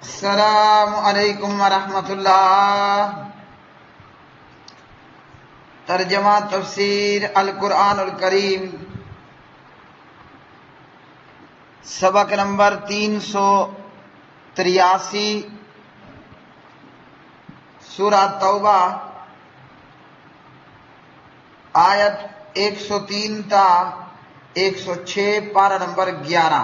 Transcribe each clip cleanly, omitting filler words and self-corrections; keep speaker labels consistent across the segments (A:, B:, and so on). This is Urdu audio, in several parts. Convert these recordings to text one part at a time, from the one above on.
A: السلام علیکم ورحمۃ اللہ۔ ترجمہ تفسیر القرآن الکریم، سبق نمبر 383، سورہ توبہ، آیت 103 تا 106، پارہ نمبر 11۔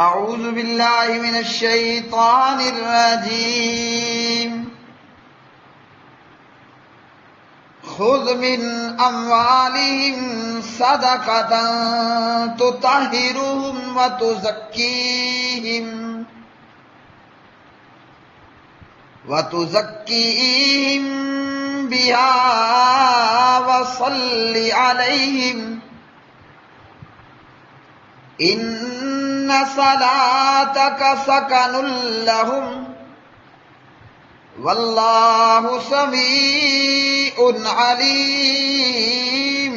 A: اعوذ باللہ من الشیطان الرجیم۔ خذ من اموالہم صدقۃ تطہرہم وتزکیہم بہا وصل علیہم ان صلاتک سکن لہم واللہ سمیع علیم۔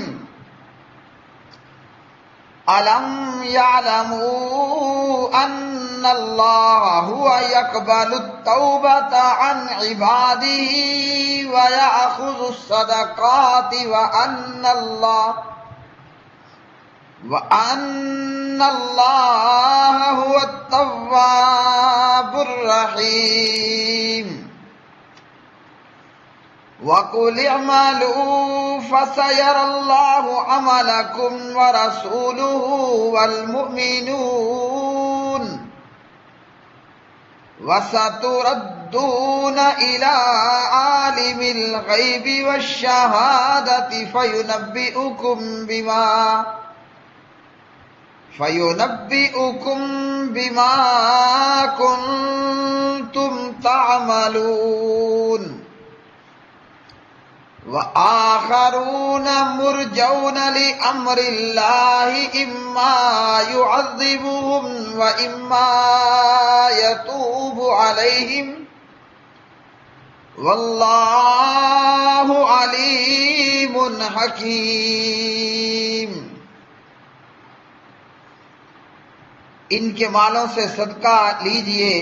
A: الم یعلموا ان اللہ هو یقبل التوبۃ عن عبادہ ویأخذ الصدقات وَأَنَّ اللَّهَ هُوَ التَّوَّابُ الرَّحِيمُ۔ وَقُلِ اعْمَلُوا فَسَيَرَى اللَّهُ عَمَلَكُمْ وَرَسُولُهُ وَالْمُؤْمِنُونَ وَسَتُرَدُّونَ إِلَى عَالِمِ الْغَيْبِ وَالشَّهَادَةِ فَيُنَبِّئُكُم بِمَا كُنتُمْ تَعْمَلُونَ۔ وَآخَرُونَ مُرْجَوْنَ لِأَمْرِ اللَّهِ إِمَّا يُعَذِّبُهُمْ وَإِمَّا يَتُوبُ عَلَيْهِمْ وَاللَّهُ عَلِيمٌ حَكِيمٌ۔ ان کے مالوں سے صدقہ لیجئے،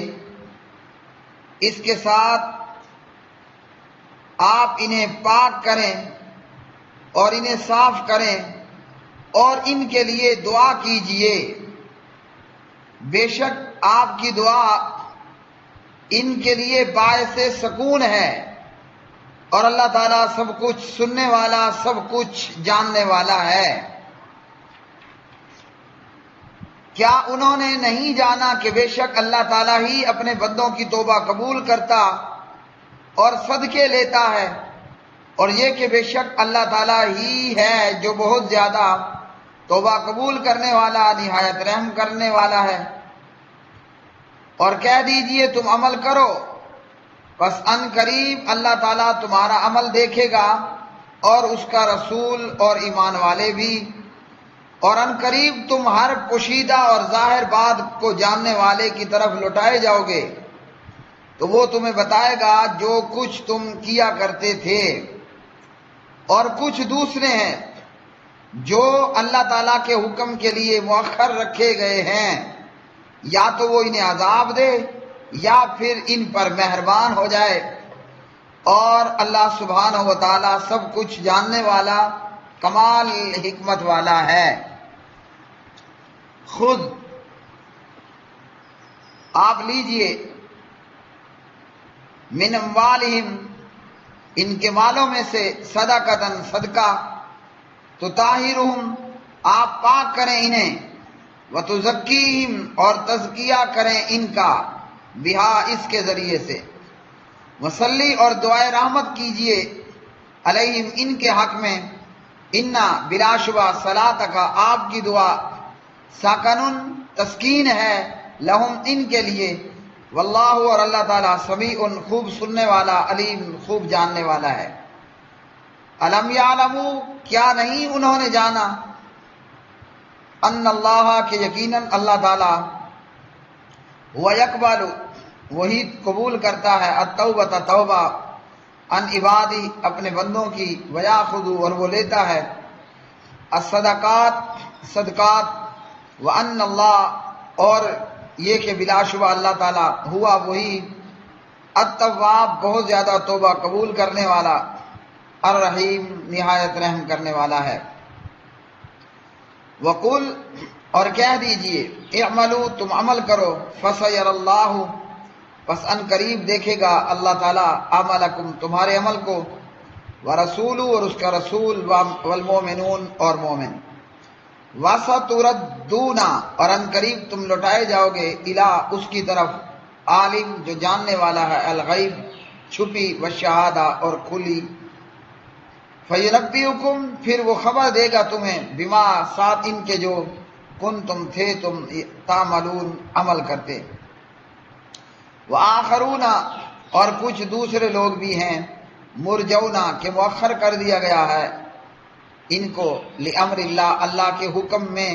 A: اس کے ساتھ آپ انہیں پاک کریں اور انہیں صاف کریں اور ان کے لیے دعا کیجئے۔ بے شک آپ کی دعا ان کے لیے باعث سکون ہے، اور اللہ تعالیٰ سب کچھ سننے والا، سب کچھ جاننے والا ہے۔ کیا انہوں نے نہیں جانا کہ بے شک اللہ تعالیٰ ہی اپنے بندوں کی توبہ قبول کرتا اور صدقے لیتا ہے، اور یہ کہ بے شک اللہ تعالیٰ ہی ہے جو بہت زیادہ توبہ قبول کرنے والا، نہایت رحم کرنے والا ہے۔ اور کہہ دیجئے تم عمل کرو، پس ان قریب اللہ تعالیٰ تمہارا عمل دیکھے گا اور اس کا رسول اور ایمان والے بھی، اور ان قریب تم ہر پوشیدہ اور ظاہر بات کو جاننے والے کی طرف لوٹائے جاؤ گے، تو وہ تمہیں بتائے گا جو کچھ تم کیا کرتے تھے۔ اور کچھ دوسرے ہیں جو اللہ تعالیٰ کے حکم کے لیے مؤخر رکھے گئے ہیں، یا تو وہ انہیں عذاب دے یا پھر ان پر مہربان ہو جائے، اور اللہ سبحانہ و تعالیٰ سب کچھ جاننے والا، کمال حکمت والا ہے۔ خود آپ لیجئے، من اموالہم ان کے مالوں میں سے، صدقۃ صدقہ، تطہرہم آپ پاک کریں انہیں، وتزکیہم اور تزکیہ کریں ان کا، بہا اس کے ذریعے سے، وصلی اور دعائے رحمت کیجئے، علیہم ان کے حق میں، انا بلا شبہ صلاتک آپ کی دعا، سکنن تسکین ہے، لہم ان کے لیے، واللہ اور اللہ تعالیٰ سمیع خوب سننے والا، علیم خوب جاننے والا ہے۔ الم یعلموا کیا نہیں انہوں نے جانا، ان اللہ کہ یقیناً اللہ تعالیٰ، هو یقبل وہی قبول کرتا ہے، التوبۃ توبہ، ان عبادی اپنے بندوں کی، ویاخذ اور وہ لیتا ہے، الصدقات صدقات، وان اللہ اور یہ کہ بلا شبہ اللہ تعالیٰ ہوا وہی التواب بہت زیادہ توبہ قبول کرنے والا، الرحیم نہایت رحم کرنے والا ہے۔ وقل اور کہہ دیجئے اعملوا تم عمل کرو، فسیر اللہ پس ان قریب دیکھے گا اللہ تعالیٰ عملکم تمہارے عمل کو، ورسول اور اس کا رسول، والمومنون اور مومن، وستردون اور ان قریب تم لوٹائے جاؤ گے، الی اس کی طرف، عالم جو جاننے والا ہے، الغیب چھپی، والشہادہ اور کھلی، فینبئکم پھر وہ خبر دے گا تمہیں، بما ساتھ ان کے جو کن تم تھے تم تعملون عمل کرتے۔ وآخرون اور کچھ دوسرے لوگ بھی ہیں، مرجونا کہ مؤخر کر دیا گیا ہے ان کو، لامر اللہ اللہ کے حکم میں،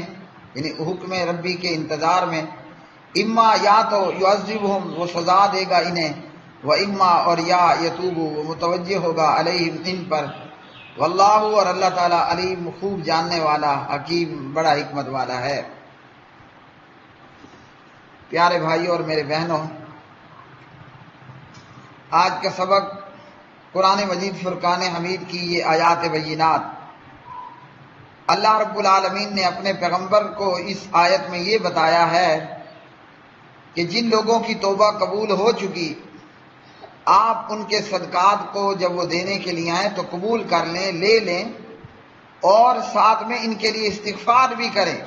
A: یعنی حکم ربی کے انتظار میں، اما یا تو یعذبہم وہ سزا دے گا انہیں، و اما اور یا یتوب وہ متوجہ ہوگا علیہم ان پر، واللہ اور اللہ تعالیٰ علیم خوب جاننے والا، حکیم بڑا حکمت والا ہے۔ پیارے بھائیوں اور میرے بہنوں، آج کا سبق قرآن مجید فرقان حمید کی یہ آیات بینات، اللہ رب العالمین نے اپنے پیغمبر کو اس آیت میں یہ بتایا ہے کہ جن لوگوں کی توبہ قبول ہو چکی، آپ ان کے صدقات کو جب وہ دینے کے لیے آئیں تو قبول کر لیں، لے لیں، اور ساتھ میں ان کے لیے استغفار بھی کریں،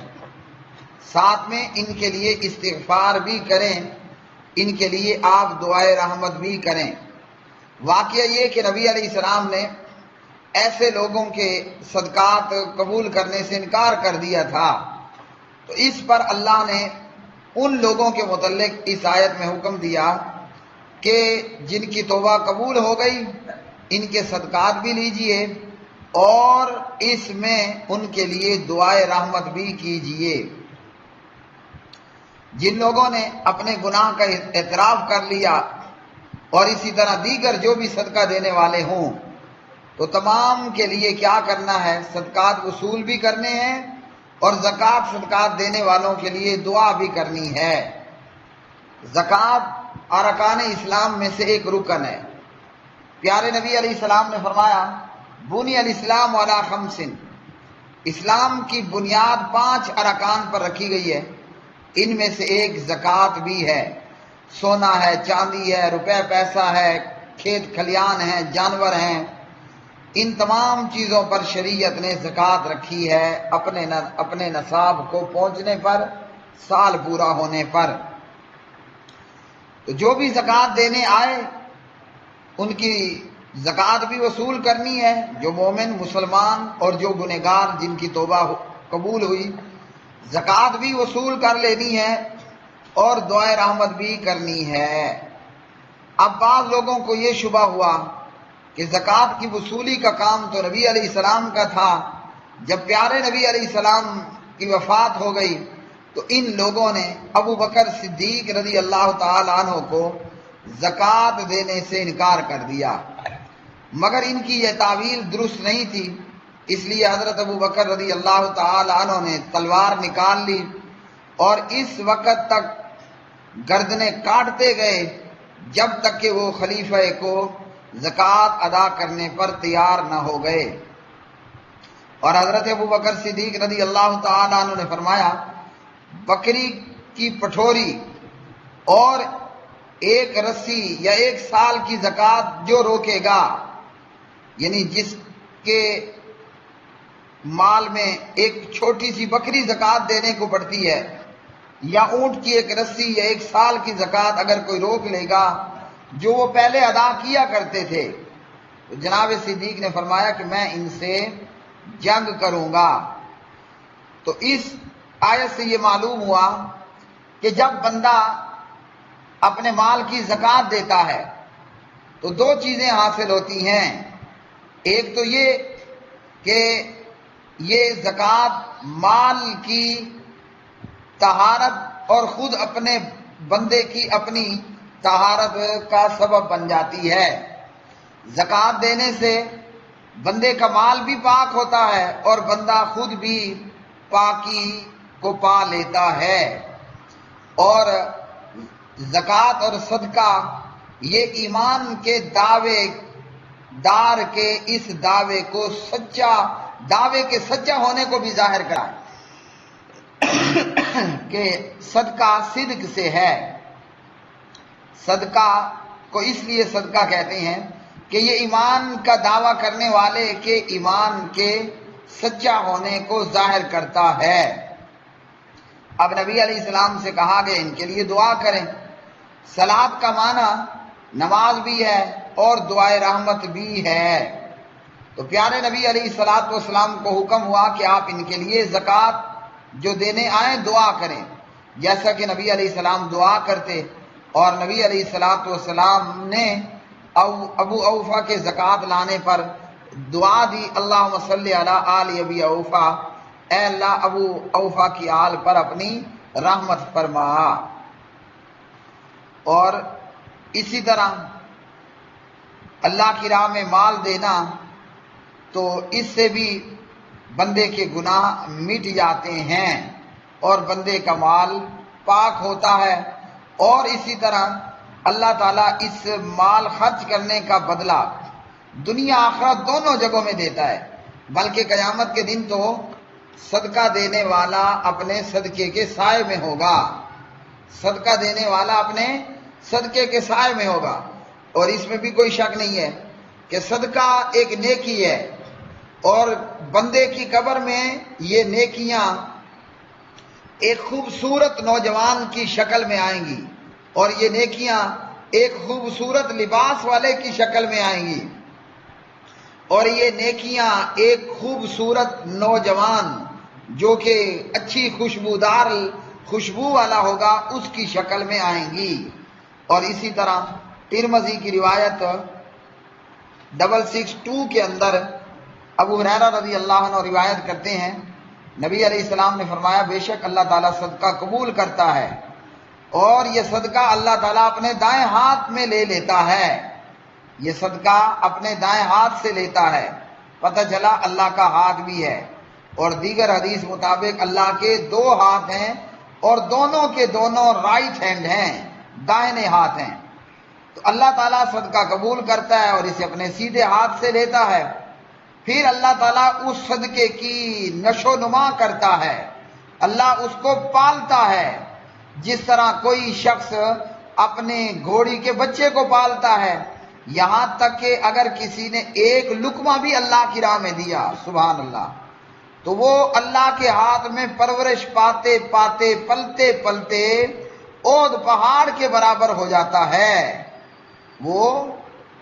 A: ساتھ میں ان کے لیے استغفار بھی کریں، ان کے لیے آپ دعائے رحمت بھی کریں۔ واقعہ یہ کہ نبی علیہ السلام نے ایسے لوگوں کے صدقات قبول کرنے سے انکار کر دیا تھا، تو اس پر اللہ نے ان لوگوں کے متعلق اس آیت میں حکم دیا کہ جن کی توبہ قبول ہو گئی ان کے صدقات بھی لیجئے اور اس میں ان کے لیے دعائے رحمت بھی کیجئے۔ جن لوگوں نے اپنے گناہ کا اعتراف کر لیا اور اسی طرح دیگر جو بھی صدقہ دینے والے ہوں تو تمام کے لیے کیا کرنا ہے، صدقات وصول بھی کرنے ہیں اور زکوٰۃ صدقات دینے والوں کے لیے دعا بھی کرنی ہے۔ زکوٰۃ ارکان اسلام میں سے ایک رکن ہے۔ پیارے نبی علیہ السلام نے فرمایا بنی الاسلام علی خمس، اسلام کی بنیاد 5 ارکان پر رکھی گئی ہے، ان میں سے ایک زکوٰۃ بھی ہے۔ سونا ہے، چاندی ہے، روپے پیسہ ہے، کھیت کھلیان ہیں، جانور ہیں، ان تمام چیزوں پر شریعت نے زکوٰۃ رکھی ہے اپنے نصاب کو پہنچنے پر، سال پورا ہونے پر۔ تو جو بھی زکوٰۃ دینے آئے ان کی زکوٰۃ بھی وصول کرنی ہے، جو مومن مسلمان اور جو گنہگار جن کی توبہ قبول ہوئی زکوٰۃ بھی وصول کر لینی ہے اور دعائے رحمت بھی کرنی ہے۔ اب بعض لوگوں کو یہ شبہ ہوا کہ زکوٰۃ کی وصولی کا کام تو نبی علیہ السلام کا تھا، جب پیارے نبی علیہ السلام کی وفات ہو گئی تو ان لوگوں نے ابو بکر صدیق رضی اللہ تعالی عنہ کو زکوٰۃ دینے سے انکار کر دیا، مگر ان کی یہ تعویل درست نہیں تھی، اس لیے حضرت ابو بکر رضی اللہ تعالی عنہ نے تلوار نکال لی اور اس وقت تک گردنیں کاٹتے گئے جب تک کہ وہ خلیفہ کو زکوٰۃ ادا کرنے پر تیار نہ ہو گئے۔ اور حضرت ابو بکر صدیق رضی اللہ تعالی عنہ نے فرمایا بکری کی پٹھوری اور ایک رسی یا 1 سال کی زکوٰۃ جو روکے گا، یعنی جس کے مال میں ایک چھوٹی سی بکری زکوٰۃ دینے کو پڑتی ہے، یا اونٹ کی ایک رسی یا 1 سال کی زکوٰۃ اگر کوئی روک لے گا جو وہ پہلے ادا کیا کرتے تھے، تو جناب صدیق نے فرمایا کہ میں ان سے جنگ کروں گا۔ تو اس آیت سے یہ معلوم ہوا کہ جب بندہ اپنے مال کی زکوٰۃ دیتا ہے تو 2 چیزیں حاصل ہوتی ہیں، ایک تو یہ کہ یہ زکوٰۃ مال کی طہارت اور خود اپنے بندے کی اپنی طہارت کا سبب بن جاتی ہے۔ زکوٰۃ دینے سے بندے کا مال بھی پاک ہوتا ہے اور بندہ خود بھی پاکی کو پا لیتا ہے۔ اور زکوٰۃ اور صدقہ یہ ایمان کے دعوے دار کے اس دعوے کو دعوے کے سچا ہونے کو بھی ظاہر کرا کہ صدقہ صدق سے ہے۔ صدقہ کو اس لیے صدقہ کہتے ہیں کہ یہ ایمان کا دعویٰ کرنے والے کے ایمان کے سچا ہونے کو ظاہر کرتا ہے۔ اب نبی علیہ السلام سے کہا کہ ان کے لیے دعا کریں۔ صلاۃ کا معنی نماز بھی ہے اور دعائے رحمت بھی ہے، تو پیارے نبی علیہ السلام کو حکم ہوا کہ آپ ان کے لیے زکوٰۃ جو دینے آئیں دعا کریں، جیسا کہ نبی علیہ السلام دعا کرتے۔ اور نبی علیہ السلام نے ابو اوفا کے زکوٰۃ لانے پر دعا دی، اللہم صلی علی آل ابی اوفا، اے اللہ ابو اوفا کی آل پر اپنی رحمت فرما۔ اور اسی طرح اللہ کی راہ میں مال دینا تو اس سے بھی بندے کے گناہ مٹ جاتے ہیں اور بندے کا مال پاک ہوتا ہے، اور اسی طرح اللہ تعالیٰ اس مال خرچ کرنے کا بدلہ دنیا آخرت دونوں جگہوں میں دیتا ہے، بلکہ قیامت کے دن تو صدقہ دینے والا اپنے صدقے کے سائے میں ہوگا، صدقہ دینے والا اپنے صدقے کے سائے میں ہوگا۔ اور اس میں بھی کوئی شک نہیں ہے کہ صدقہ ایک نیکی ہے، اور بندے کی قبر میں یہ نیکیاں ایک خوبصورت نوجوان کی شکل میں آئیں گی، اور یہ نیکیاں ایک خوبصورت لباس والے کی شکل میں آئیں گی، اور یہ نیکیاں ایک خوبصورت نوجوان جو کہ اچھی خوشبودار خوشبو والا ہوگا اس کی شکل میں آئیں گی۔ اور اسی طرح ترمذی کی روایت 662 کے اندر ابو ہریرہ رضی اللہ عنہ روایت کرتے ہیں، نبی علیہ السلام نے فرمایا بے شک اللہ تعالیٰ صدقہ قبول کرتا ہے، اور یہ صدقہ اللہ تعالیٰ اپنے دائیں ہاتھ میں لے لیتا ہے، یہ صدقہ اپنے دائیں ہاتھ سے لیتا ہے، پتہ چلا اللہ کا ہاتھ بھی ہے۔ اور دیگر حدیث مطابق اللہ کے 2 ہاتھ ہیں، اور دونوں کے دونوں رائٹ ہینڈ ہیں، دائنے ہاتھ ہیں، تو اللہ تعالیٰ صدقہ قبول کرتا ہے اور اسے اپنے سیدھے ہاتھ سے لیتا ہے، پھر اللہ تعالیٰ اس صدقے کی نشو نما کرتا ہے، اللہ اس کو پالتا ہے، جس طرح کوئی شخص اپنے گھوڑی کے بچے کو پالتا ہے، یہاں تک کہ اگر کسی نے ایک لقمہ بھی اللہ کی راہ میں دیا، سبحان اللہ، تو وہ اللہ کے ہاتھ میں پرورش پاتے پاتے پلتے پلتے اود پہاڑ کے برابر ہو جاتا ہے، وہ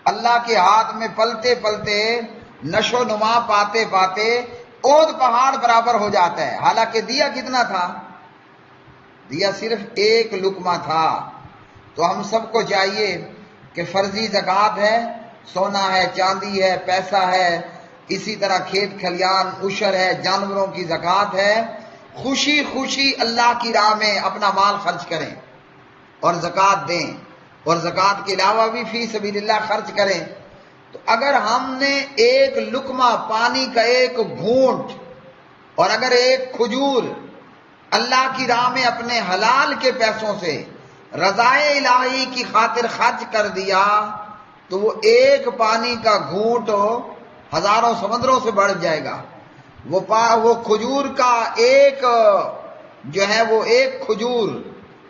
A: اللہ کے ہاتھ میں پلتے پلتے نشو نما پاتے پاتے اود پہاڑ برابر ہو جاتا ہے، حالانکہ دیا کتنا تھا؟ دیا صرف ایک لقمہ تھا۔ تو ہم سب کو چاہیے کہ فرضی زکوٰۃ ہے، سونا ہے، چاندی ہے، پیسہ ہے، اسی طرح کھیت کھلیان، عشر ہے، جانوروں کی زکوٰۃ ہے، خوشی خوشی اللہ کی راہ میں اپنا مال خرچ کریں اور زکوٰۃ دیں، اور زکوٰۃ کے علاوہ بھی فی سبیل اللہ خرچ کریں۔ تو اگر ہم نے ایک لقمہ پانی کا ایک گھونٹ اور اگر ایک کھجور اللہ کی راہ میں اپنے حلال کے پیسوں سے رضائے الہی کی خاطر خرچ کر دیا تو وہ ایک پانی کا گھونٹ ہزاروں سمندروں سے بڑھ جائے گا۔ وہ کھجور کا ایک جو ہے وہ ایک کھجور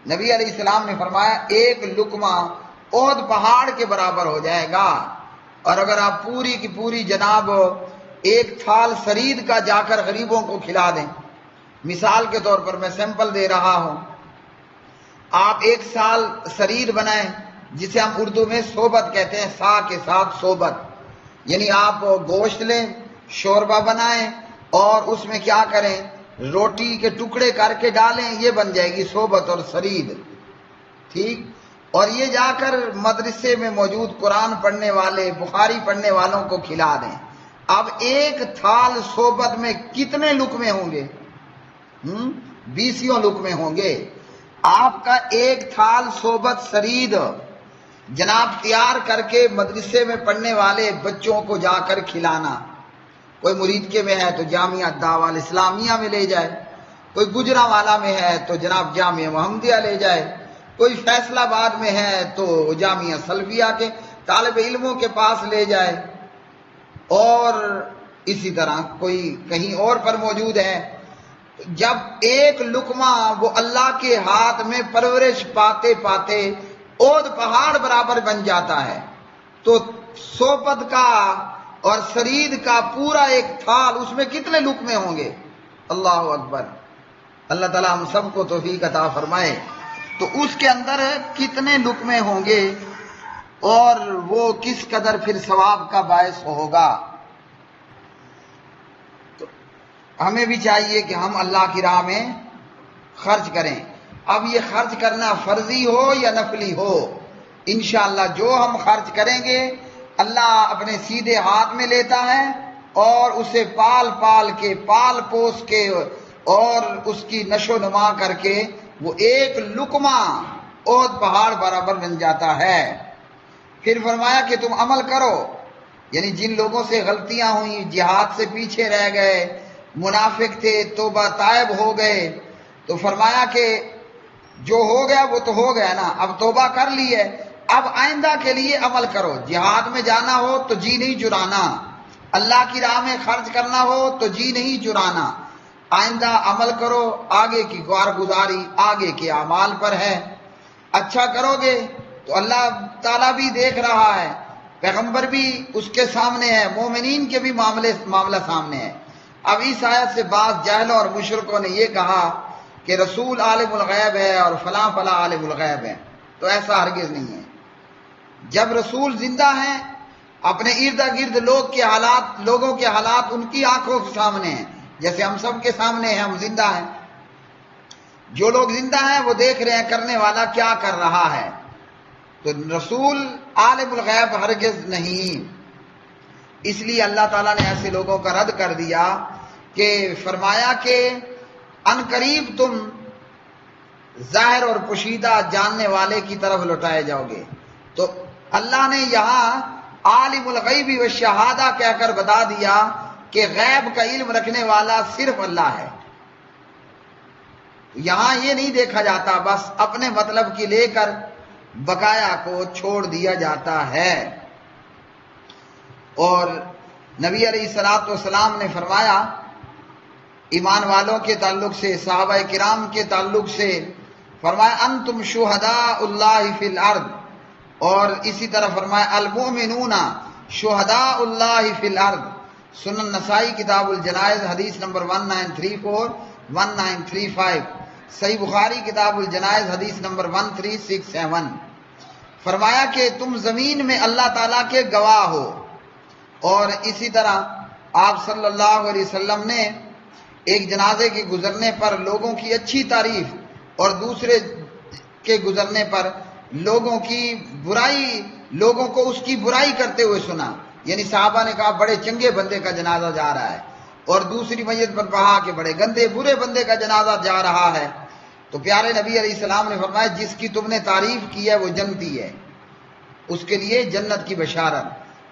A: نبی علیہ السلام نے فرمایا ایک لقمہ احد پہاڑ کے برابر ہو جائے گا۔ اور اگر آپ پوری کی پوری جناب ایک تھال سرید کا جا کر غریبوں کو کھلا دیں، مثال کے طور پر میں سیمپل دے رہا ہوں، آپ 1 سال سرید بنائیں جسے ہم اردو میں صحبت کہتے ہیں، سا کے ساتھ صحبت، یعنی آپ گوشت لیں، شوربہ بنائیں اور اس میں کیا کریں، روٹی کے ٹکڑے کر کے ڈالیں، یہ بن جائے گی صحبت اور سرید، ٹھیک۔ اور یہ جا کر مدرسے میں موجود قرآن پڑھنے والے، بخاری پڑھنے والوں کو کھلا دیں۔ اب ایک تھال صحبت میں کتنے لقمے ہوں گے؟ 20 لقمے ہوں گے۔ آپ کا ایک تھال صحبت سرید جناب تیار کر کے مدرسے میں پڑھنے والے بچوں کو جا کر کھلانا، کوئی مرید کے میں ہے تو جامعہ دعویٰ الاسلامیہ میں لے جائے، کوئی گجرانوالہ میں ہے تو جناب جامعہ محمدیہ لے جائے، کوئی فیصل آباد میں ہے تو جامعہ سلفیہ کے طالب علموں کے پاس لے جائے، اور اسی طرح کوئی کہیں اور پر موجود ہے۔ جب ایک لقمہ وہ اللہ کے ہاتھ میں پرورش پاتے پاتے اود پہاڑ برابر بن جاتا ہے، تو صحبت کا اور سرید کا پورا ایک تھال، اس میں کتنے لقمے ہوں گے؟ اللہ اکبر۔ اللہ تعالیٰ ہم سب کو توفیق عطا فرمائے۔ تو اس کے اندر کتنے لقمے ہوں گے اور وہ کس قدر پھر ثواب کا باعث ہوگا۔ تو ہمیں بھی چاہیے کہ ہم اللہ کی راہ میں خرچ کریں۔ اب یہ خرچ کرنا فرضی ہو یا نفلی ہو، انشاءاللہ جو ہم خرچ کریں گے اللہ اپنے سیدھے ہاتھ میں لیتا ہے، اور اسے پال پال کے، پال پوس کے، اور اس کی نشو نما کر کے وہ ایک لقمہ احد پہاڑ برابر بن جاتا ہے۔ پھر فرمایا کہ تم عمل کرو، یعنی جن لوگوں سے غلطیاں ہوئیں، جہاد سے پیچھے رہ گئے، منافق تھے، توبہ طائب ہو گئے، تو فرمایا کہ جو ہو گیا وہ تو ہو گیا نا، اب توبہ کر لی ہے، اب آئندہ کے لیے عمل کرو۔ جہاد میں جانا ہو تو جی نہیں چرانا، اللہ کی راہ میں خرچ کرنا ہو تو جی نہیں چرانا، آئندہ عمل کرو، آگے کی کارگزاری آگے کے اعمال پر ہے۔ اچھا کرو گے تو اللہ تعالیٰ بھی دیکھ رہا ہے، پیغمبر بھی اس کے سامنے ہے، مومنین کے بھی معاملہ سامنے ہے۔ اب اس آیت سے بعض جاہلوں اور مشرکوں نے یہ کہا کہ رسول عالم الغیب ہے اور فلاں فلاں عالم الغیب ہے، تو ایسا ہرگز نہیں ہے۔ جب رسول زندہ ہیں، اپنے ارد گرد لوگوں کے حالات ان کی آنکھوں کے سامنے ہیں، جیسے ہم سب کے سامنے ہیں، ہم زندہ ہیں۔ جو لوگ زندہ ہیں وہ دیکھ رہے ہیں کرنے والا کیا کر رہا ہے، تو رسول عالم الغیب ہرگز نہیں۔ اس لیے اللہ تعالیٰ نے ایسے لوگوں کا رد کر دیا کہ فرمایا کہ ان قریب تم ظاہر اور پوشیدہ جاننے والے کی طرف لوٹائے جاؤ گے۔ تو اللہ نے یہاں عالم الغیب و شہادہ کہہ کر بتا دیا کہ غیب کا علم رکھنے والا صرف اللہ ہے۔ یہاں یہ نہیں دیکھا جاتا، بس اپنے مطلب کی لے کر بقایا کو چھوڑ دیا جاتا ہے۔ اور نبی علیہ الصلوۃ والسلام نے فرمایا ایمان والوں کے تعلق سے، صحابہ کرام کے تعلق سے، فرمایا انتم شہداء اللہ فی الارض، اور اسی طرح فرمایا المؤمنون شہداء اللہ فی الارض۔ سنن نسائی کتاب الجنائز حدیث نمبر 1934 1935، صحیح بخاری کتاب الجنائز حدیث نمبر 1367۔ فرمایا کہ تم زمین میں اللہ تعالیٰ کے گواہ ہو۔ اور اسی طرح آپ صلی اللہ علیہ وسلم نے ایک جنازے کے گزرنے پر لوگوں کی اچھی تعریف اور دوسرے کے گزرنے پر لوگوں کو اس کی برائی کرتے ہوئے سنا، یعنی صحابہ نے کہا بڑے چنگے بندے کا جنازہ جا رہا ہے، اور دوسری میت پر کہا کہ بڑے گندے برے بندے کا جنازہ جا رہا ہے۔ تو پیارے نبی علیہ السلام نے فرمایا جس کی تم نے تعریف کی ہے وہ جنتی ہے، اس کے لیے جنت کی بشارت،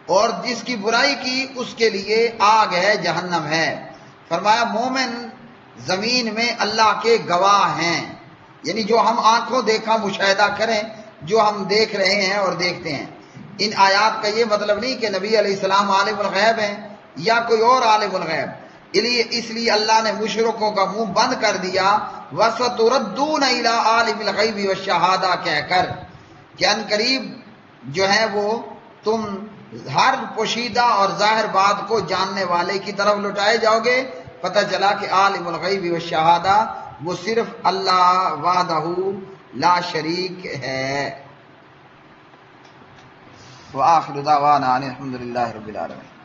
A: اور جس کی برائی کی اس کے لیے آگ ہے، جہنم ہے۔ فرمایا مومن زمین میں اللہ کے گواہ ہیں، یعنی جو ہم آنکھوں دیکھا مشاہدہ کریں، جو ہم دیکھ رہے ہیں اور دیکھتے ہیں۔ ان آیات کا یہ مطلب نہیں کہ نبی علیہ السلام عالم الغیب ہیں یا کوئی اور عالم الغیب، اس لیے اللہ نے مشرکوں کا منہ بند کر دیا وَسَتُرَدُّونَ إِلَىٰ عَالِمِ الْغَيْبِ وَالشَّهَادَةِ کہہ کر کہ ان قریب جو ہے وہ تم ہر پوشیدہ اور ظاہر بات کو جاننے والے کی طرف لوٹائے جاؤ گے۔ پتہ چلا کہ عالم الغیب والشہادہ وہ صرف اللہ وحدہ لا شریک ہے۔ وآخر دعوانا الحمد للہ رب العالمین۔